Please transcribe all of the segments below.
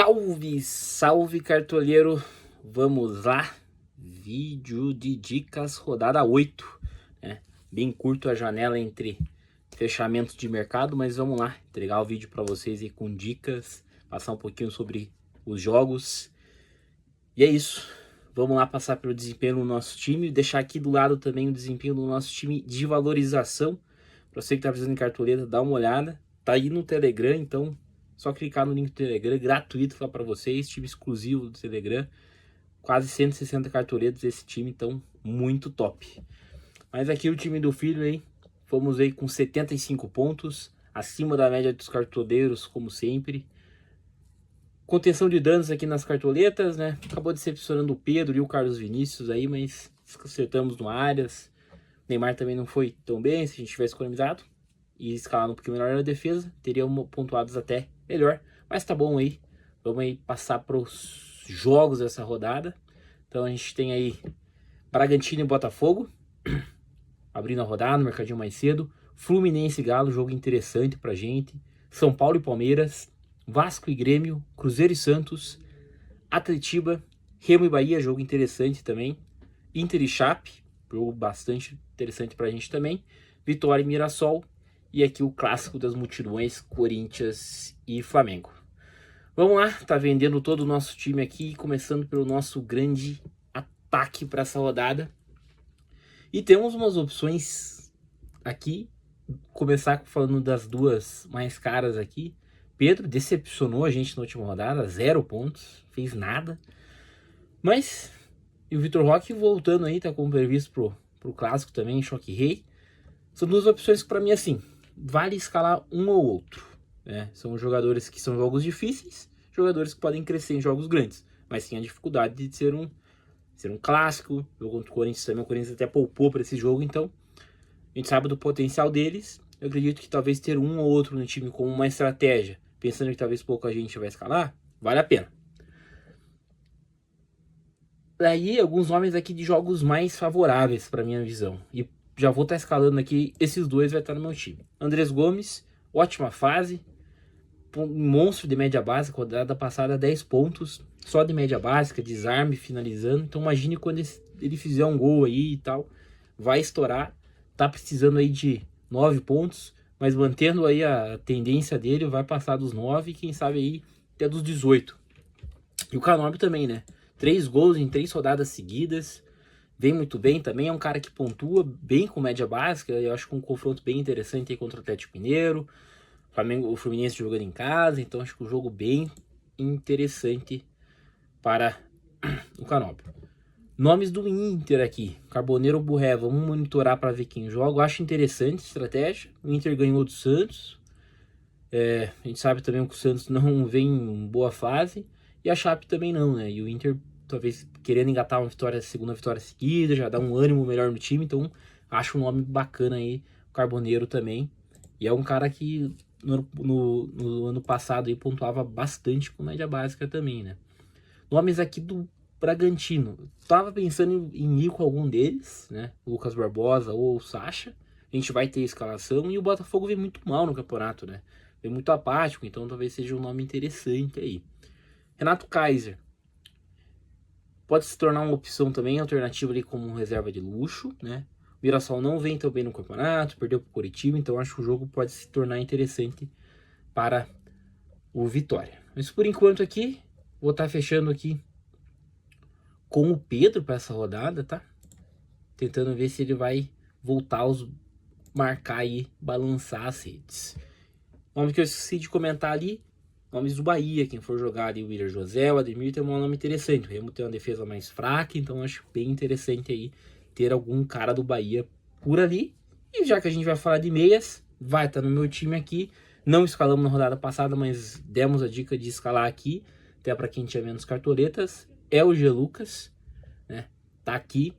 Salve, salve cartoleiro, vamos lá, vídeo de dicas rodada 8, né? Bem curto a janela entre fechamentos de mercado, mas vamos lá, entregar o vídeo para vocês aí com dicas, passar um pouquinho sobre os jogos, e é isso, vamos lá passar pelo desempenho do nosso time, deixar aqui do lado também o desempenho do nosso time de valorização, para você que tá precisando de cartoleta, dá uma olhada, tá aí no Telegram, então só clicar no link do Telegram, gratuito lá para vocês, time exclusivo do Telegram, quase 160 cartoletas desse time, então muito top. Mas aqui o time do filho aí, fomos aí com 75 pontos, acima da média dos cartoleiros, como sempre. Contenção de danos aqui nas cartoletas, né? Acabou decepcionando o Pedro e o Carlos Vinícius aí, mas acertamos no Arias. Neymar também não foi tão bem, se a gente tivesse economizado e escalado um pouquinho melhor na defesa, teríamos pontuados até melhor, mas tá bom aí. Vamos aí passar para os jogos dessa rodada. Então a gente tem aí Bragantino e Botafogo, abrindo a rodada, no mercadinho mais cedo. Fluminense e Galo, jogo interessante pra gente. São Paulo e Palmeiras, Vasco e Grêmio, Cruzeiro e Santos, Atletiba, Remo e Bahia, jogo interessante também. Inter e Chape, jogo bastante interessante pra gente também. Vitória e Mirassol. E aqui o clássico das multidões, Corinthians e Flamengo. Vamos lá, tá vendendo todo o nosso time aqui, começando pelo nosso grande ataque para essa rodada. E temos umas opções aqui, começar falando das duas mais caras aqui. Pedro decepcionou a gente na última rodada, 0 pontos, fez nada. Mas, e o Vitor Roque voltando aí, tá como previsto pro clássico também, Choque Rei. São duas opções que pra mim, assim, vale escalar um ou outro, né? São jogadores que são jogos difíceis, jogadores que podem crescer em jogos grandes, mas tem a dificuldade de ser um clássico. Jogo contra o Corinthians também, o Corinthians até poupou para esse jogo, então a gente sabe do potencial deles. Eu acredito que talvez ter um ou outro no time com uma estratégia, pensando que talvez pouca gente vai escalar, vale a pena. Daí alguns nomes aqui de jogos mais favoráveis para minha visão, e já vou estar escalando aqui, esses dois vai estar no meu time. Andrés Gomes, ótima fase, um monstro de média básica, rodada passada 10 pontos, só de média básica, desarme, finalizando. Então imagine quando ele fizer um gol aí e tal, vai estourar, tá precisando aí de 9 pontos, mas mantendo aí a tendência dele, vai passar dos 9, quem sabe aí até dos 18. E o Canóbio também, né? 3 gols em 3 rodadas seguidas, vem muito bem também, é um cara que pontua bem com média básica, eu acho que um confronto bem interessante aí contra o Atlético Mineiro, o Fluminense jogando em casa, então acho que um jogo bem interessante para o Canóbio. Nomes do Inter aqui, Carboneiro ou Burré, vamos monitorar para ver quem joga, eu acho interessante a estratégia, o Inter ganhou do Santos, a gente sabe também que o Santos não vem em boa fase, e a Chape também não, né, e o Inter talvez querendo engatar uma vitória, segunda vitória seguida, já dá um ânimo melhor no time, então acho um nome bacana aí, o Carboneiro também, e é um cara que no ano passado aí pontuava bastante com média básica também, né. Nomes aqui do Bragantino, tava pensando em ir com algum deles, né, o Lucas Barbosa ou o Sacha, a gente vai ter escalação, e o Botafogo vem muito mal no campeonato, né, vem muito apático, então talvez seja um nome interessante aí. Renato Kaiser, pode se tornar uma opção também, alternativa ali como reserva de luxo, né? O Mirassol não vem tão bem no campeonato, perdeu para o Coritiba, então acho que o jogo pode se tornar interessante para o Vitória. Mas por enquanto aqui, vou estar fechando aqui com o Pedro para essa rodada, tá? Tentando ver se ele vai voltar a marcar e balançar as redes. Nome que eu esqueci de comentar ali, nomes do Bahia, quem for jogar ali, o Willian José, o Ademir tem um nome interessante, o Remo tem uma defesa mais fraca, então acho bem interessante aí ter algum cara do Bahia por ali. E já que a gente vai falar de meias, vai estar no meu time aqui, não escalamos na rodada passada, mas demos a dica de escalar aqui, até para quem tinha menos cartoletas, é o G. Lucas, né, tá aqui,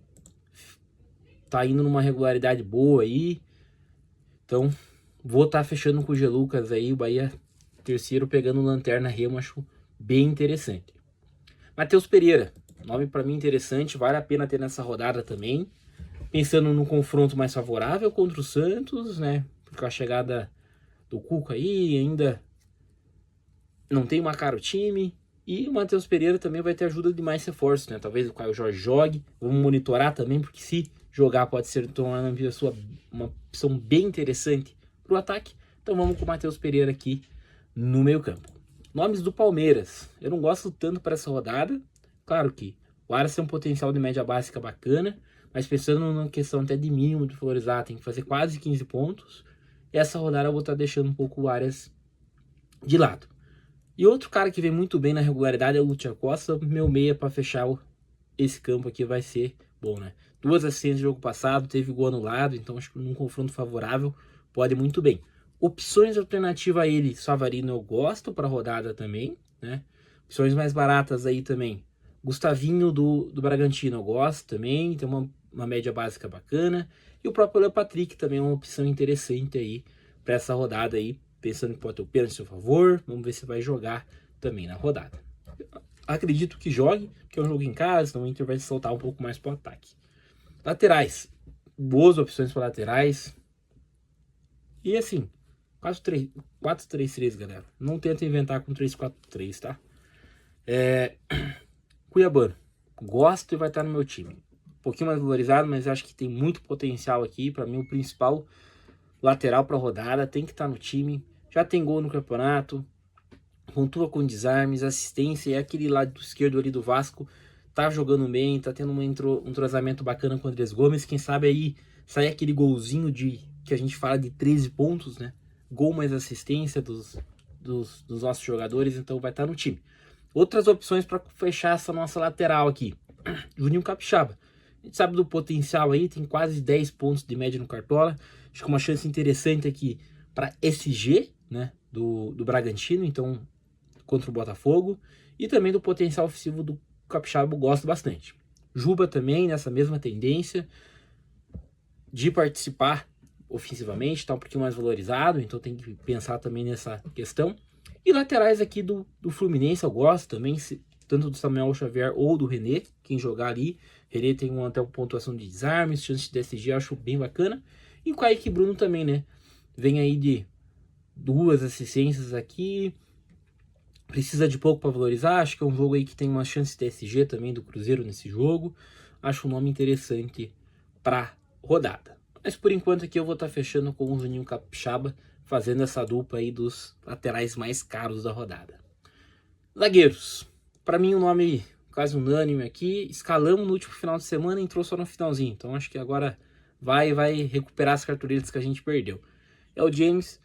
tá indo numa regularidade boa aí, então vou estar fechando com o G. Lucas aí, o Bahia terceiro pegando lanterna, Remo, acho bem interessante. Matheus Pereira, nome para mim interessante, vale a pena ter nessa rodada também. Pensando no confronto mais favorável contra o Santos, né? Com a chegada do Cuca aí, ainda não tem uma cara o time. E o Matheus Pereira também vai ter ajuda de mais reforços, né? Talvez o Caio Jorge jogue. Vamos monitorar também, porque se jogar pode ser uma opção bem interessante para o ataque. Então vamos com o Matheus Pereira aqui no meio campo. Nomes do Palmeiras. Eu não gosto tanto para essa rodada. Claro que o Aras tem um potencial de média básica bacana, mas pensando na questão até de mínimo de valorizar, tem que fazer quase 15 pontos. Essa rodada eu vou estar deixando um pouco o Aras de lado. E outro cara que vem muito bem na regularidade é o Lúcio Costa, meu meia para fechar esse campo aqui vai ser bom, né? 2 assistências no jogo passado, teve gol anulado, então acho que num confronto favorável pode muito bem. Opções alternativas a ele, Savarino eu gosto para rodada também, né? Opções mais baratas aí também. Gustavinho do Bragantino eu gosto também, tem uma média básica bacana. E o próprio Leo Patrick também é uma opção interessante aí para essa rodada aí, pensando que pode ter o pênalti a seu favor. Vamos ver se vai jogar também na rodada. Acredito que jogue, porque é um jogo em casa, então o Inter vai se soltar um pouco mais para o ataque. Laterais, boas opções para laterais. E assim, 4-3-3, galera. Não tenta inventar com 3-4-3, tá? Cuiabano, gosto e vai estar no meu time. Um pouquinho mais valorizado, mas acho que tem muito potencial aqui. Para mim, o principal lateral para rodada tem que estar no time. Já tem gol no campeonato, pontua com desarmes, assistência, e aquele lado esquerdo ali do Vasco tá jogando bem, tá tendo um entrosamento bacana com o Andrés Gomes. Quem sabe aí sai aquele golzinho que a gente fala de 13 pontos, né? Gol mais assistência dos nossos jogadores, então vai estar no time. Outras opções para fechar essa nossa lateral aqui. Juninho Capixaba. A gente sabe do potencial aí, tem quase 10 pontos de média no Cartola. Acho que uma chance interessante aqui para SG, né, do Bragantino, então contra o Botafogo. E também do potencial ofensivo do Capixaba, eu gosto bastante. Juba também nessa mesma tendência de participar ofensivamente, está um pouquinho mais valorizado, então tem que pensar também nessa questão. E laterais aqui do Fluminense eu gosto também, tanto do Samuel Xavier ou do René, quem jogar ali. René tem até uma pontuação de desarmes, chance de DSG, acho bem bacana. E o Kaique Bruno também, né? Vem aí de 2 assistências aqui. Precisa de pouco para valorizar. Acho que é um jogo aí que tem uma chance de TSG também do Cruzeiro nesse jogo. Acho um nome interessante para rodada. Mas por enquanto aqui eu vou estar fechando com o Juninho Capixaba, fazendo essa dupla aí dos laterais mais caros da rodada. Zagueiros. Para mim um nome quase unânime aqui. Escalamos no último final de semana e entrou só no finalzinho. Então acho que agora vai recuperar as cartolinas que a gente perdeu. É o James.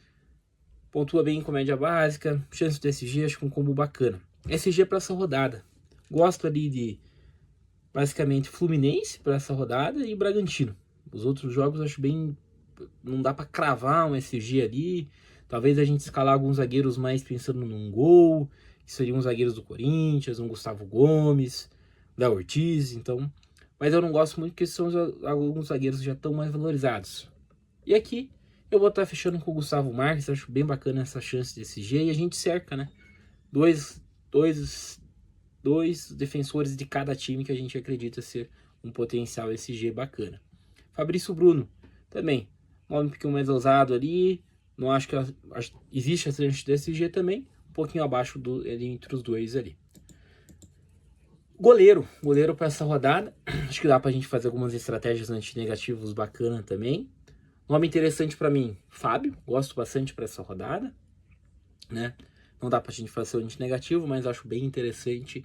Pontua bem em comédia básica. Chance de SG, acho que um combo bacana. SG para essa rodada. Gosto ali de basicamente Fluminense para essa rodada e Bragantino. Os outros jogos acho bem... Não dá para cravar um SG ali. Talvez a gente escalar alguns zagueiros mais pensando num gol, que seriam os zagueiros do Corinthians, um Gustavo Gomes, Léo Ortiz, então... Mas eu não gosto muito porque são alguns zagueiros que já estão mais valorizados. E aqui eu vou estar fechando com o Gustavo Marques, acho bem bacana essa chance de SG, e a gente cerca, né? Dois defensores de cada time que a gente acredita ser um potencial SG bacana. Fabrício Bruno, também, nome um pouquinho mais ousado ali, não acho que existe a chance de SG também, um pouquinho abaixo entre os dois ali. Goleiro para essa rodada, acho que dá pra gente fazer algumas estratégias anti-negativos bacana também. Nome interessante para mim, Fábio, gosto bastante para essa rodada, né? Não dá pra gente fazer o anti-negativo, mas acho bem interessante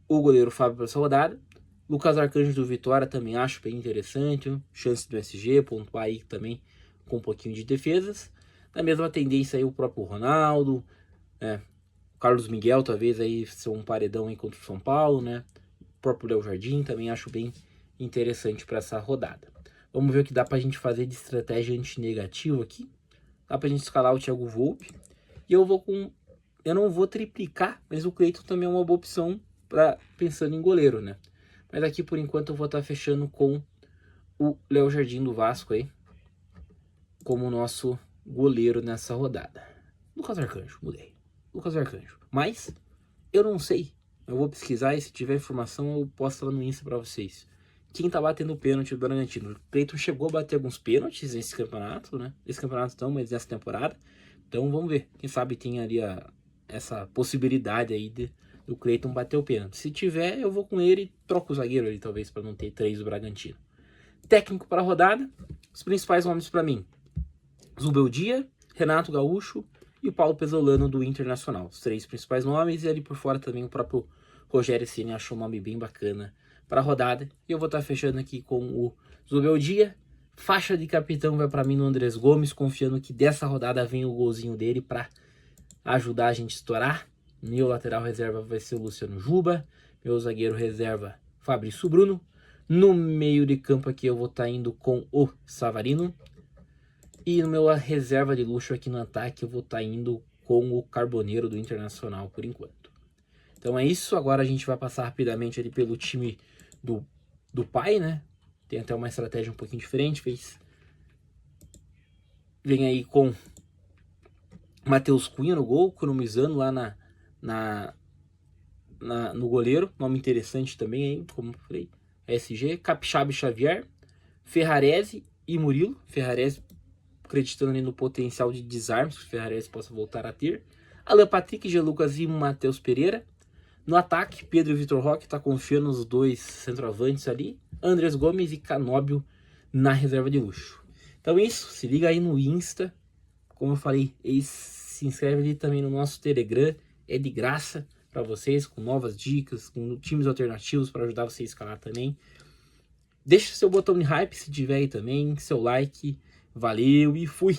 o goleiro Fábio para essa rodada. Lucas Arcanjo do Vitória também acho bem interessante, chance do SG, pontuar aí também com um pouquinho de defesas. Na mesma tendência aí o próprio Ronaldo, né? Carlos Miguel talvez aí ser um paredão aí contra o São Paulo, né? O próprio Léo Jardim também acho bem interessante para essa rodada. Vamos ver o que dá pra gente fazer de estratégia anti-negativa aqui. Dá pra gente escalar o Thiago Volpe. E eu não vou triplicar, mas o Cleiton também é uma boa opção pensando em goleiro, né? Mas aqui por enquanto eu vou estar fechando com o Léo Jardim do Vasco aí, como nosso goleiro nessa rodada. Lucas Arcanjo, mudei. Lucas Arcanjo. Mas eu não sei. Eu vou pesquisar e se tiver informação eu posto lá no Insta pra vocês. Quem tá batendo o pênalti do Bragantino? O Cleiton chegou a bater alguns pênaltis nesse campeonato, né? Esse campeonato não, mas nessa temporada. Então vamos ver. Quem sabe tem ali essa possibilidade aí do Cleiton bater o pênalti. Se tiver, eu vou com ele e troco o zagueiro ali, talvez, para não ter 3 do Bragantino. Técnico para a rodada, os principais nomes para mim: Zubeldia, Renato Gaúcho e o Paulo Pesolano do Internacional. Os 3 principais nomes, e ali por fora também o próprio Rogério Ceni achou um nome bem bacana para a rodada. E eu vou estar fechando aqui com o Zubeldia. Faixa de capitão vai para mim no Andrés Gomes, confiando que dessa rodada vem o golzinho dele para ajudar a gente a estourar. Meu lateral reserva vai ser o Luciano Juba. Meu zagueiro reserva, Fabrício Bruno. No meio de campo aqui eu vou estar indo com o Savarino. E no meu reserva de luxo aqui no ataque eu vou estar indo com o Carboneiro do Internacional por enquanto. Então é isso, agora a gente vai passar rapidamente ali pelo time do pai, né? Tem até uma estratégia um pouquinho diferente, vem aí com Matheus Cunha no gol, economizando lá no goleiro, nome interessante também aí, como eu falei, SG, Capixaba e Xavier, Ferrarese e Murilo, Ferrarese acreditando ali no potencial de desarmes que o Ferrarese possa voltar a ter, Alan Patrick, G. Lucas e Matheus Pereira. No ataque, Pedro e Vitor Roque tá confiando nos 2 centroavantes ali, Andrés Gomes e Canóbio na reserva de luxo. Então é isso, se liga aí no Insta, como eu falei, se inscreve ali também no nosso Telegram, é de graça para vocês, com novas dicas, com times alternativos para ajudar você a escalar também. Deixa seu botão de hype se tiver aí também, seu like, valeu e fui!